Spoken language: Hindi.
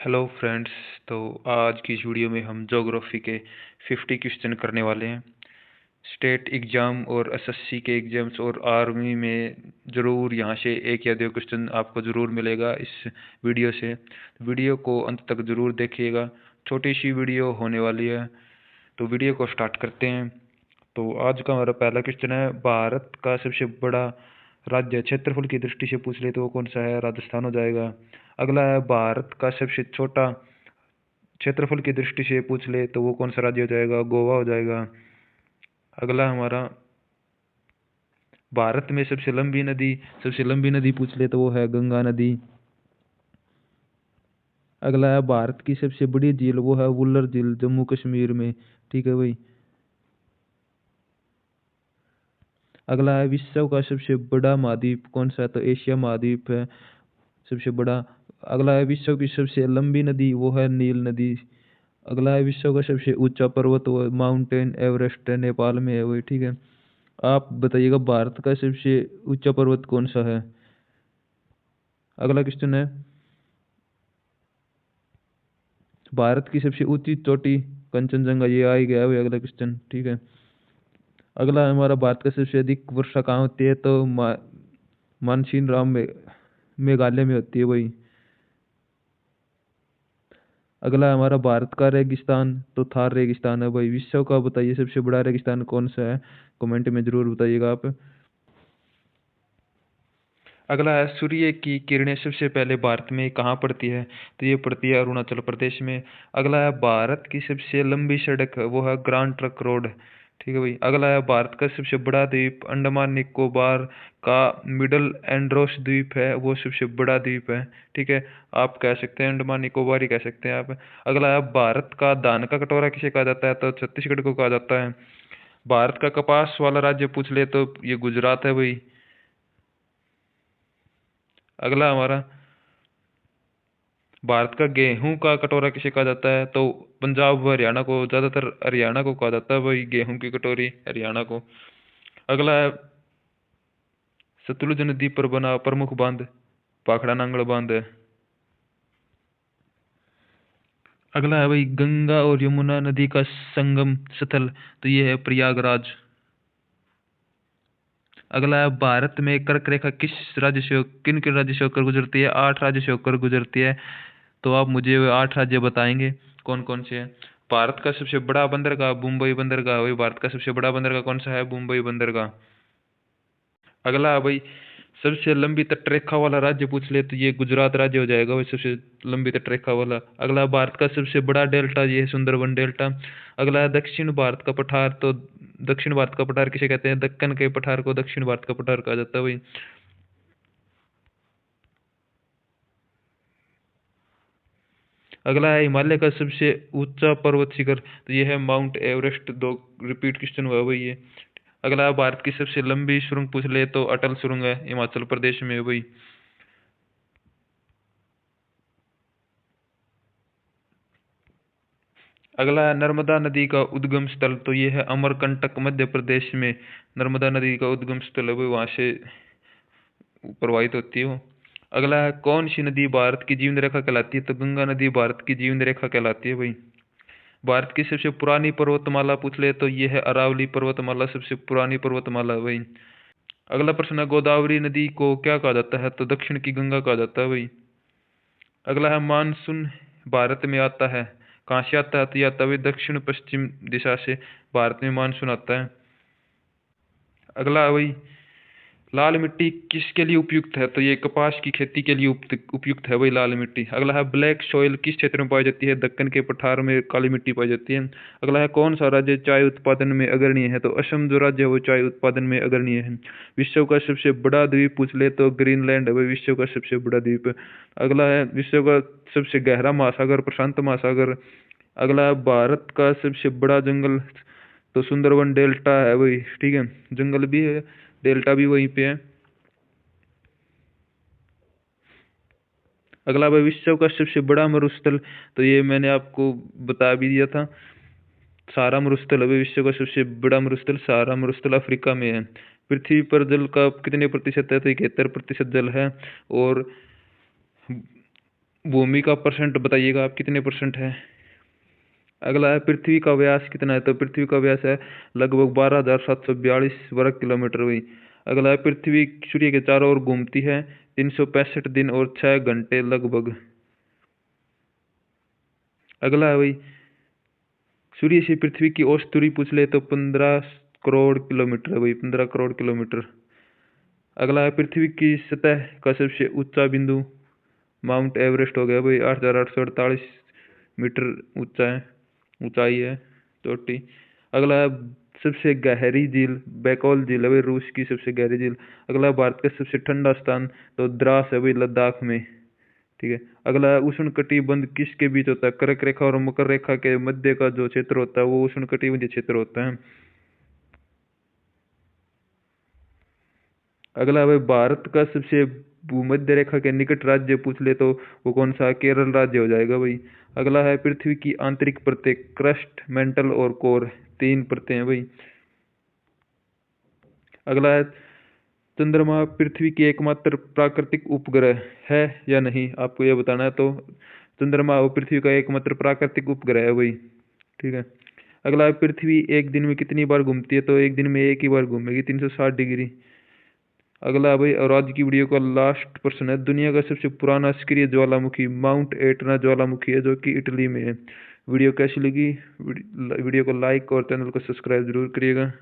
Hello friends. तो आज की इस वीडियो में हम ज्योग्राफी के 50 क्वेश्चन करने वाले हैं। स्टेट एग्ज़ाम और एसएससी के एग्ज़ाम्स और आर्मी में ज़रूर यहाँ से एक या दो क्वेश्चन आपको ज़रूर मिलेगा इस वीडियो से। वीडियो को अंत तक ज़रूर देखिएगा, छोटी सी वीडियो होने वाली है। तो वीडियो को स्टार्ट करते हैं। तो आज का हमारा पहला क्वेश्चन है, भारत का सबसे बड़ा राज्य क्षेत्रफल की दृष्टि से पूछ ले तो वो कौन सा है? राजस्थान हो जाएगा। अगला है, भारत का सबसे छोटा क्षेत्रफल की दृष्टि से पूछ ले तो वो कौन सा राज्य हो जाएगा? गोवा हो जाएगा। अगला हमारा, भारत में सबसे लंबी नदी पूछ ले तो वो है गंगा नदी। अगला है, भारत की सबसे बड़ी झील वो है वुलर झील, जम्मू कश्मीर में। ठीक है भाई। अगला है, विश्व का सबसे बड़ा महाद्वीप कौन सा है? तो एशिया महाद्वीप है सबसे बड़ा। अगला है, विश्व की सबसे लंबी नदी वो है नील नदी। अगला है, विश्व का सबसे ऊंचा पर्वत वो माउंटेन एवरेस्ट है, नेपाल में है वही। ठीक है। आप बताइएगा भारत का सबसे ऊंचा पर्वत कौन सा है? अगला क्वेश्चन है, भारत की सबसे ऊंची चोटी कंचनजंगा। ये आ ही गया है अगला क्वेश्चन। ठीक है। अगला है हमारा, भारत का सबसे अधिक वर्षा कहाँ होती है? तो मानसीन राम में मेघालय में होती है वही। अगला है हमारा, भारत का रेगिस्तान तो थार रेगिस्तान है भाई। विश्व का बताइए सबसे बड़ा रेगिस्तान कौन सा है? कमेंट में जरूर बताइएगा आप। अगला है, सूर्य की किरणें सबसे पहले भारत में कहाँ पड़ती है? तो ये पड़ती है अरुणाचल प्रदेश में। अगला है, भारत की सबसे लंबी सड़क वो है ग्रांड ट्रंक रोड। ठीक है भाई। अगला है, भारत का सबसे बड़ा द्वीप अंडमान निकोबार का मिडल एंड्रोस द्वीप है, वो सबसे बड़ा द्वीप है। ठीक है। आप कह सकते हैं अंडमान निकोबार ही कह सकते हैं आप। अगला है, भारत का धान का कटोरा किसे कहा जाता है? तो छत्तीसगढ़ को कहा जाता है। भारत का कपास वाला राज्य पूछ ले तो ये गुजरात है भाई। अगला हमारा, भारत का गेहूं का कटोरा किसे कहा जाता है? तो पंजाब व हरियाणा को, ज्यादातर हरियाणा को कहा जाता है भाई गेहूं की कटोरी, हरियाणा को। अगला है, सतलुज नदी पर बना प्रमुख बांध भाखड़ा नांगल बांध है। अगला है भाई, गंगा और यमुना नदी का संगम स्थल तो ये है प्रयागराज। अगला है, भारत में कर्क रेखा किन किन राज्य से होकर गुजरती है? 8 राज्य से होकर गुजरती है। तो आप मुझे वो 8 राज्य बताएंगे कौन कौन से हैं। भारत का सबसे बड़ा बंदरगाह मुंबई बंदरगाह। वही भारत का सबसे बड़ा बंदरगाह कौन सा है? मुंबई बंदरगाह। अगला है भाई, सबसे लंबी तटरेखा वाला राज्य पूछ ले तो ये गुजरात राज्य हो जाएगा, वही सबसे लंबी तटरेखा वाला। अगला है, भारत का सबसे बड़ा डेल्टा, ये है सुंदरबन डेल्टा। अगला है, दक्षिण भारत का पठार तो दक्षिण भारत का पठार किसे कहते हैं? दक्कन के पठार को दक्षिण भारत का पठार कहा जाता है भाई। अगला है, हिमालय का सबसे ऊंचा पर्वत शिखर तो ये है माउंट एवरेस्ट। दो रिपीट क्वेश्चन हुआ भाई ये। अगला है, भारत की सबसे लंबी सुरंग पूछ ले तो अटल सुरंग है, हिमाचल प्रदेश में है भाई। अगला है, नर्मदा नदी का उद्गम स्थल तो ये है अमरकंटक, मध्य प्रदेश में नर्मदा नदी का उद्गम स्थल है भाई, वहां से प्रवाहित होती है वो। अगला है, कौन सी नदी भारत की जीवन रेखा कहलाती है? तो गंगा नदी भारत की जीवन रेखा कहलाती है भाई। भारत की सबसे पुरानी पर्वतमाला पूछ ले तो ये है अरावली पर्वतमाला, सबसे पुरानी पर्वतमाला है भाई। अगला प्रश्न है, गोदावरी नदी को क्या कहा जाता है? तो दक्षिण की गंगा कहा जाता है भाई। अगला है, मानसून भारत में आता है कहाँ से आता है? तो ये आता है भाई दक्षिण पश्चिम दिशा से भारत में मानसून आता है। अगला है भाई, लाल मिट्टी किसके लिए उपयुक्त है? तो ये कपास की खेती के लिए उपयुक्त है भाई लाल मिट्टी। अगला है, ब्लैक सॉइल किस क्षेत्र में पाई जाती है? दक्कन के पठार में काली मिट्टी पाई जाती है। अगला है, कौन सा राज्य चाय उत्पादन में अग्रणी है? तो असम जो राज्य है वो चाय उत्पादन में अग्रणी है। विश्व का सबसे बड़ा द्वीप पूछ ले तो ग्रीनलैंड है भाई विश्व का सबसे बड़ा द्वीप। अगला है, विश्व का सबसे गहरा महासागर प्रशांत महासागर। अगला है, भारत का सबसे बड़ा जंगल तो सुंदरबन डेल्टा है भाई। ठीक है, जंगल भी है, डेल्टा भी वहीं पे है। अगला भाई, विश्व का सबसे बड़ा मरुस्थल तो ये मैंने आपको बता भी दिया था, सहारा मरुस्थल है भाई विश्व का सबसे बड़ा मरुस्थल, सहारा मरुस्थल अफ्रीका में है। पृथ्वी पर जल का कितने प्रतिशत है? तो 71% जल है। और भूमि का परसेंट बताइएगा आप, कितने परसेंट है। अगला है पृथ्वी का व्यास कितना है, तो पृथ्वी का व्यास है लगभग 12,742 वर्ग किलोमीटर हुई। अगला है पृथ्वी सूर्य के चारों ओर घूमती है 365 दिन और 6 घंटे लगभग। अगला है भाई, सूर्य से पृथ्वी की औसत दूरी पूछ ले तो 15 करोड़ किलोमीटर है भाई, 15 करोड़ किलोमीटर। अगला है पृथ्वी की सतह का सबसे ऊंचा बिंदु माउंट एवरेस्ट हो गया भाई, 8,848 मीटर ऊंचा है, ऊंचाई है, चोटी। अगला है सबसे गहरी झील बैकॉल झील है भाई, रूस की सबसे गहरी झील। अगला है भारत का सबसे ठंडा स्थान तो द्रास है भाई, लद्दाख में। ठीक है। अगला है उष्ण कटिबंध किसके बीच होता है, कर्क रेखा और मकर रेखा के मध्य का जो क्षेत्र होता है वो उष्ण कटिबंधीय क्षेत्र होता है। अगला है भाई, भारत का सबसे भूमध्य रेखा के निकट राज्य पूछ ले तो वो कौन सा है, केरल राज्य हो जाएगा भाई। अगला है पृथ्वी की आंतरिक परतें, क्रस्ट, मेंटल और कोर, 3 परतें हैं भाई। अगला है चंद्रमा पृथ्वी की एकमात्र प्राकृतिक उपग्रह है या नहीं, आपको यह बताना है। तो चंद्रमा वो पृथ्वी का एकमात्र प्राकृतिक उपग्रह है भाई। ठीक है। अगला है पृथ्वी एक दिन में कितनी बार घूमती है, तो एक दिन में एक ही बार घूमेगी, 360 डिग्री। अगला है भाई, और आज की वीडियो का लास्ट प्रश्न है, दुनिया का सबसे पुराना सक्रिय ज्वालामुखी माउंट एटना ज्वालामुखी है जो कि इटली में है। वीडियो कैसी लगी, वीडियो को लाइक और चैनल को सब्सक्राइब जरूर करिएगा।